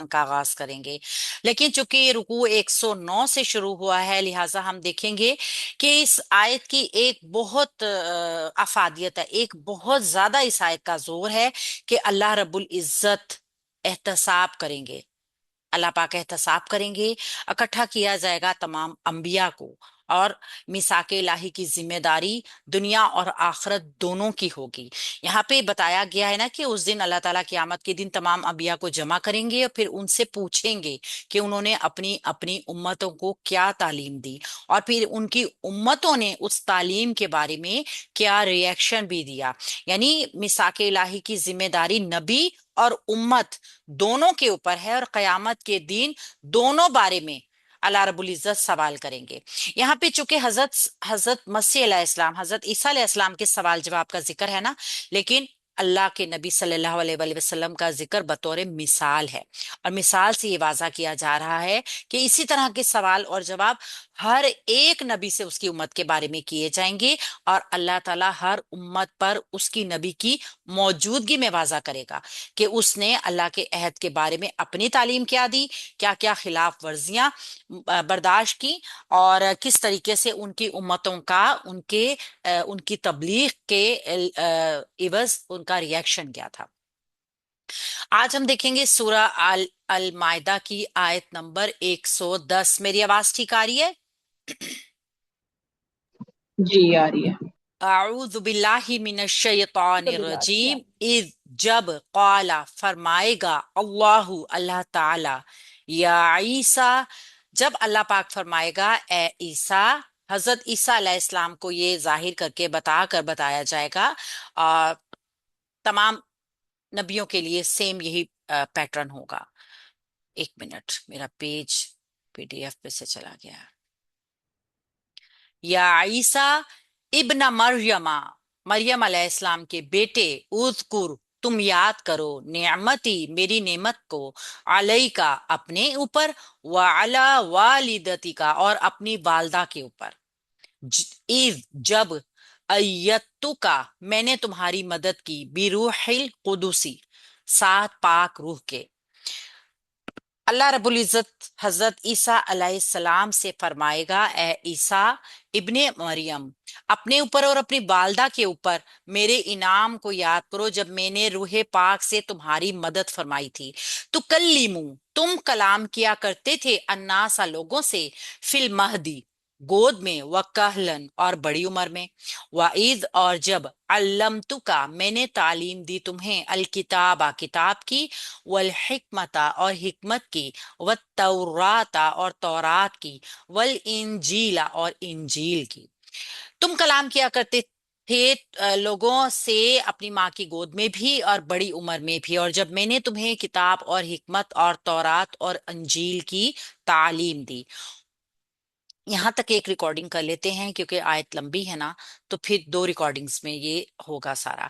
کا آغاز کریں گے، لیکن چونکہ یہ رکوع 109 سے شروع ہوا ہے، لہٰذا ہم دیکھیں گے کہ اس آیت کی ایک بہت افادیت ہے، ایک بہت زیادہ اس آیت کا زور ہے کہ اللہ رب العزت احتساب کریں گے، اللہ پاک احتساب کریں گے، اکٹھا کیا جائے گا تمام انبیاء کو، اور میثاق الہی کی ذمہ داری دنیا اور آخرت دونوں کی ہوگی۔ یہاں پہ بتایا گیا ہے نا کہ اس دن اللہ تعالیٰ قیامت کے دن تمام انبیاء کو جمع کریں گے اور پھر ان سے پوچھیں گے کہ انہوں نے اپنی اپنی امتوں کو کیا تعلیم دی، اور پھر ان کی امتوں نے اس تعلیم کے بارے میں کیا ری ایکشن بھی دیا۔ یعنی میثاق الہی کی ذمہ داری نبی اور امت دونوں کے اوپر ہے، اور قیامت کے دن دونوں بارے میں اللہ رب العزت سوال کریں گے۔ یہاں پہ چونکہ حضرت مسیح علیہ السلام، حضرت عیسیٰ علیہ السلام کے سوال جواب کا ذکر ہے نا، لیکن اللہ کے نبی صلی اللہ علیہ وآلہ وسلم کا ذکر بطور مثال ہے، اور مثال سے یہ واضح کیا جا رہا ہے کہ اسی طرح کے سوال اور جواب ہر ایک نبی سے اس کی امت کے بارے میں کیے جائیں گے، اور اللہ تعالیٰ ہر امت پر اس کی نبی کی موجودگی میں واضح کرے گا کہ اس نے اللہ کے عہد کے بارے میں اپنی تعلیم کیا دی، کیا کیا خلاف ورزیاں برداشت کی، اور کس طریقے سے ان کی امتوں کا ان کی تبلیغ کے عوض ان کا ریئیکشن کیا تھا۔ آج ہم دیکھیں گے سورہ المائدہ کی آیت نمبر 110۔ میری آواز ٹھیک آ رہی ہے؟ جی آ رہی ہے۔ اعوذ باللہ من الشیطان الرجیم، اذ جب، قال فرمائے گا، اللہ تعالی، یا عیسیٰ جب اللہ پاک فرمائے گا اے عیسیٰ، حضرت عیسیٰ علیہ السلام کو یہ ظاہر کر کے بتایا جائے گا، تمام نبیوں کے لیے سیم یہی پیٹرن ہوگا۔ ایک منٹ، میرا پیج PDF پہ سے چلا گیا۔ یا عیسیٰ ابن مریم، مریم علیہ السلام کے بیٹے، اذکر تم یاد کرو، نعمتی میری نعمت کو، علیکا اپنے اوپر، وعلی والدتی کا اور اپنی والدہ کے اوپر، اذ جب، ایتو کا میں نے تمہاری مدد کی، بروح القدسی ساتھ پاک روح کے۔ اللہ رب العزت حضرت عیسیٰ علیہ السلام سے فرمائے گا اے عیسیٰ ابن مریم، اپنے اوپر اور اپنی والدہ کے اوپر میرے انعام کو یاد کرو جب میں نے روح پاک سے تمہاری مدد فرمائی تھی۔ تو کلیمو تم کلام کیا کرتے تھے، الناسا لوگوں سے، فی المہدی گود میں، وکہلن اور بڑی عمر میں، وعید اور جب، علمتکا میں نے تعلیم دی تمہیں، الکتابہ کتاب کی، والحکمتا اور حکمت کی، والتوراتا اور تورات کی، والانجیلا اور انجیل کی۔ تم کلام کیا کرتے تھے لوگوں سے اپنی ماں کی گود میں بھی اور بڑی عمر میں بھی، اور جب میں نے تمہیں کتاب اور حکمت اور تورات اور انجیل کی تعلیم دی۔ یہاں تک ایک ریکارڈنگ کر لیتے ہیں کیونکہ آیت لمبی ہے نا، تو پھر 2 ریکارڈنگز میں یہ ہوگا سارا۔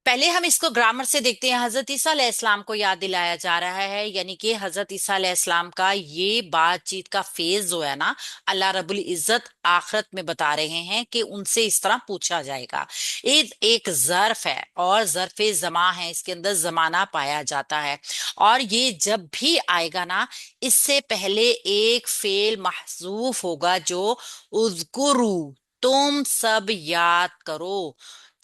پہلے ہم اس کو گرامر سے دیکھتے ہیں۔ حضرت عیسیٰ علیہ السلام کو یاد دلایا جا رہا ہے، یعنی کہ حضرت عیسیٰ علیہ السلام کا یہ بات چیت کا فیز جو ہے نا، اللہ رب العزت آخرت میں بتا رہے ہیں کہ ان سے اس طرح پوچھا جائے گا۔ ایک ظرف ہے اور ظرف زماں ہے، اس کے اندر زمانہ پایا جاتا ہے، اور یہ جب بھی آئے گا نا، اس سے پہلے ایک فعل محذوف ہوگا جو اذکرو تم سب یاد کرو،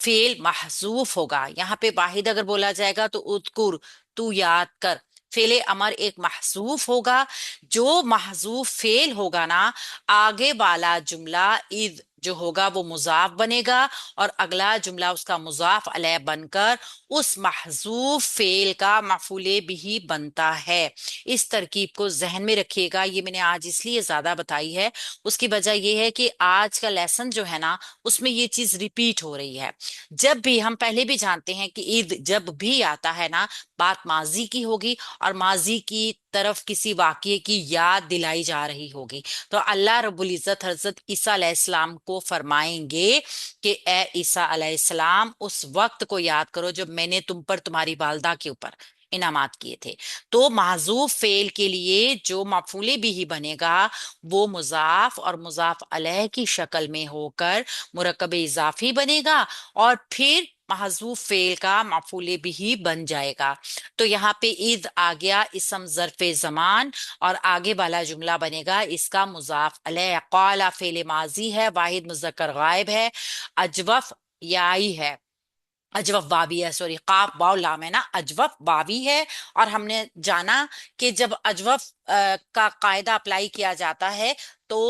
فعل محذوف ہوگا۔ یہاں پہ واحد اگر بولا جائے گا تو اذکر تو یاد کر، فعل امر ایک محذوف ہوگا۔ جو محذوف فعل ہوگا نا، آگے والا جملہ اذ جو ہوگا وہ مضاف بنے گا، اور اگلا جملہ اس کا مضاف علیہ بن کر اس محذوف فعل کا مفعول بھی بنتا ہے۔ اس ترکیب کو ذہن میں رکھیے گا، یہ میں نے آج اس لیے زیادہ بتائی ہے، اس کی وجہ یہ ہے کہ آج کا لیسن جو ہے نا، اس میں یہ چیز ریپیٹ ہو رہی ہے۔ جب بھی ہم پہلے بھی جانتے ہیں کہ عید جب بھی آتا ہے نا، بات ماضی کی ہوگی اور ماضی کی طرف کسی واقعے کی یاد دلائی جا رہی ہوگی، تو اللہ رب العزت حضرت عیسیٰ علیہ السلام کو فرمائیں گے کہ اے عیسیٰ علیہ السلام اس وقت کو یاد کرو جب میں نے تم پر تمہاری والدہ کے اوپر انعامات کیے تھے۔ تو محذوف فعل کے لیے جو مفعول بھی بنے گا وہ مضاف اور مضاف علیہ کی شکل میں ہو کر مرکب اضافی بنے گا، اور پھر محذوف فعل کا مفعول بھی بن جائے گا۔ تو یہاں پہ اذ آ گیا اسم ظرف زمان، اور آگے والا جملہ بنے گا اس کا مضاف علیہ۔ قال فعل ماضی ہے، واحد مذکر غائب ہے، اجوف یائی ہے، اجوف بابی ہے، سوری قاف واو لام ہے نا، اجوف بابی ہے۔ اور ہم نے جانا کہ جب اجوف کا قاعدہ اپلائی کیا جاتا ہے تو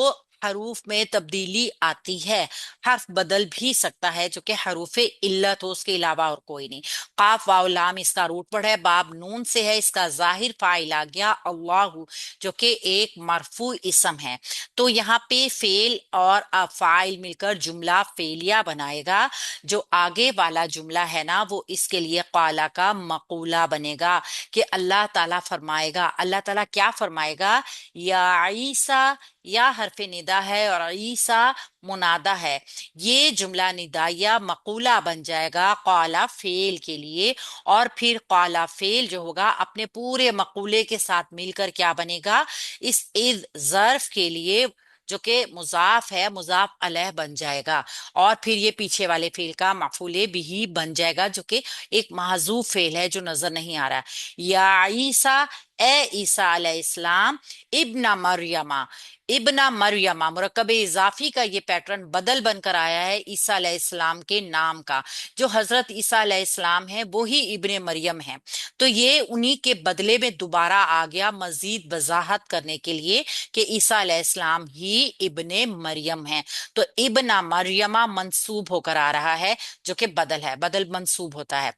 حروف میں تبدیلی آتی ہے، حرف بدل بھی سکتا ہے جو کہ حروف علت ہو، اس کے علاوہ اور کوئی نہیں۔ قاف واو لام اس کا روٹ پڑ ہے، باب نون سے ہے، اس کا ظاہر فاعل آ گیا اللہ، جو کہ ایک مرفوع اسم ہے۔ تو یہاں پہ فعل اور فاعل مل کر جملہ فعلیہ بنائے گا۔ جو آگے والا جملہ ہے نا وہ اس کے لیے قالا کا مقولہ بنے گا کہ اللہ تعالیٰ فرمائے گا۔ اللہ تعالیٰ کیا فرمائے گا؟ یا عیسیٰ، یا حرف ندا ہے اور عیسیٰ منادہ ہے، یہ جملہ ندائیہ مقولہ بن جائے گا قالا فعل کے لیے، اور پھر قالا فعل جو ہوگا اپنے پورے مقولے کے ساتھ مل کر کیا بنے گا؟ اس اذ ظرف کے لیے جو کہ مضاف ہے مضاف علیہ بن جائے گا، اور پھر یہ پیچھے والے فعل کا مفعول بھی بن جائے گا جو کہ ایک محذوف فعل ہے جو نظر نہیں آ رہا ہے۔ یا عیسیٰ، اے عیسیٰ علیہ السلام، ابن مریمہ، ابن مریمہ مرکب اضافی کا یہ پیٹرن بدل بن کر آیا ہے عیسیٰ علیہ السلام کے نام کا۔ جو حضرت عیسیٰ علیہ السلام ہے وہی ابن مریم ہے، تو یہ انہی کے بدلے میں دوبارہ آ گیا مزید وضاحت کرنے کے لیے کہ عیسیٰ علیہ السلام ہی ابن مریم ہیں۔ تو ابن مریمہ منصوب ہو کر آ رہا ہے جو کہ بدل ہے، بدل منصوب ہوتا ہے۔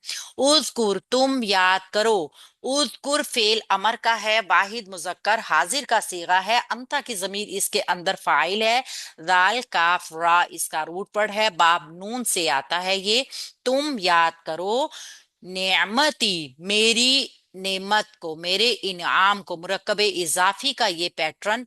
اذکر تم یاد کرو، اذکر فعل امر کا ہے، واحد مذکر حاضر کا صیغہ ہے، انتا کی ضمیر اس کے اندر فاعل ہے، ذال کاف را اس کا روٹ پڑ ہے، باب نون سے آتا ہے یہ۔ تم یاد کرو نعمتی میری نعمت کو، میرے انعام کو، مرکب اضافی کا یہ پیٹرن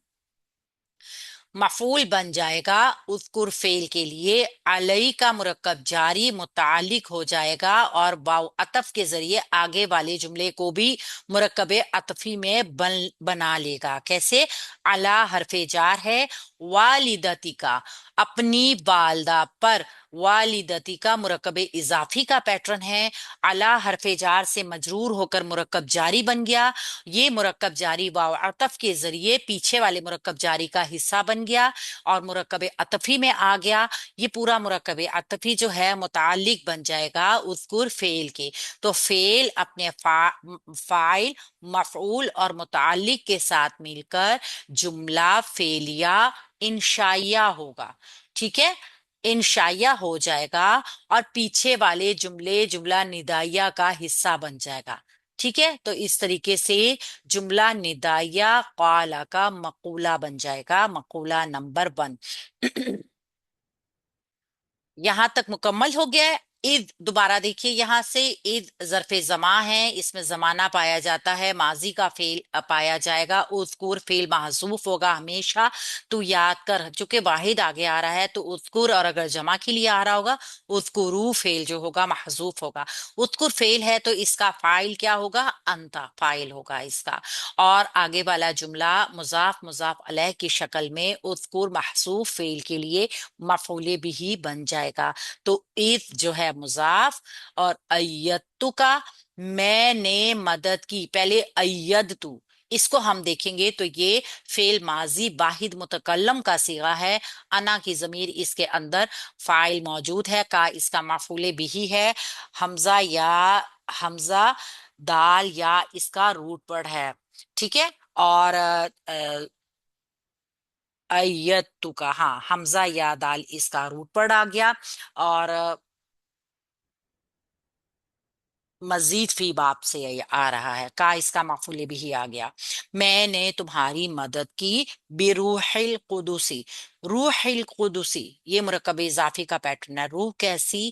مفعول بن جائے گا اذکر فعل کے لیے، علیہ کا مرکب جاری متعلق ہو جائے گا اور واو عطف کے ذریعے آگے والے جملے کو بھی مرکب عطفی میں بنا لے گا۔ کیسے؟ علی حرف جار ہے، والدتی کا اپنی والدہ پر، والدتی کا مرکب اضافی کا پیٹرن ہے، علی حرف جار سے مجرور ہو کر مرکب جاری بن گیا، یہ مرکب جاری واو عطف کے ذریعے پیچھے والے مرکب جاری کا حصہ بن گیا اور مرکب عطفی میں آ گیا۔ یہ پورا مرکب عطفی جو ہے متعلق بن جائے گا اذکر فعل کے۔ تو فعل اپنے فاعل، مفعول اور متعلق کے ساتھ مل کر جملہ فعلیہ انشائیہ ہوگا، ٹھیک ہے، انشائیہ ہو جائے گا، اور پیچھے والے جملے جملہ ندائیہ کا حصہ بن جائے گا، ٹھیک ہے۔ تو اس طریقے سے جملہ ندائیہ قالا کا مقولہ بن جائے گا، مقولہ نمبر 1۔ یہاں تک مکمل ہو گیا ہے۔ اذ دوبارہ دیکھیے یہاں سے، اذ ظرف زماں ہے، اس میں زمانہ پایا جاتا ہے، ماضی کا فعل پایا جائے گا، اذکر فعل محذوف ہوگا ہمیشہ، تو یاد کر، چونکہ واحد آگے آ رہا ہے تو اذکر، اور اگر جمع کے لیے آ رہا ہوگا اذکرو فعل جو ہوگا محذوف ہوگا۔ اذکر فعل ہے تو اس کا فاعل کیا ہوگا؟ انتا فاعل ہوگا اس کا، اور آگے والا جملہ مضاف مضاف علیہ کی شکل میں اذکر محذوف فعل کے لیے مفعول بھی بن جائے گا۔ تو اذ جو ہے مضاف، اور ایدتو کا میں نے مدد کی، پہلے ایدتو اس کو ہم دیکھیں گے تو یہ فعل ماضی واحد متکلم کا صیغہ ہے، انا کی ضمیر اس کے اندر فاعل موجود ہے، کا اس کا مفعول بھی ہے، حمزہ یا حمزہ دال یا اس کا روٹ پڑ ہے، ٹھیک ہے، اور ایتو کا، ہاں حمزہ یا دال اس کا روٹ پڑ آ گیا، اور مزید فی باب سے آ رہا ہے، کا اس کا مفعول بھی آ گیا۔ میں نے تمہاری مدد کی بروح القدسی، روح القدسی یہ مرکب اضافی کا پیٹرن ہے، روح کیسی؟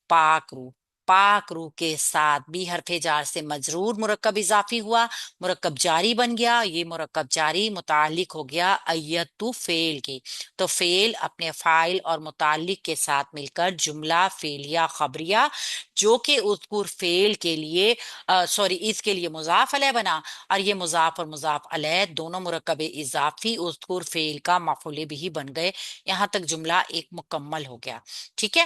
پاک روح، پاک روح کے ساتھ بھی حرف جار سے مجرور مرکب اضافی ہوا، مرکب جاری بن گیا، یہ مرکب جاری متعلق ہو گیا ایتو فعل کے۔ تو فعل اپنے فاعل اور متعلق کے ساتھ مل کر جملہ فعلیہ خبریہ جو کہ اذکر فعل کے لیے سوری اس کے لیے مضاف علیہ بنا، اور یہ مضاف اور مضاف علیہ دونوں مرکب اضافی اذکر فعل کا مفعول بھی بن گئے۔ یہاں تک جملہ ایک مکمل ہو گیا، ٹھیک ہے۔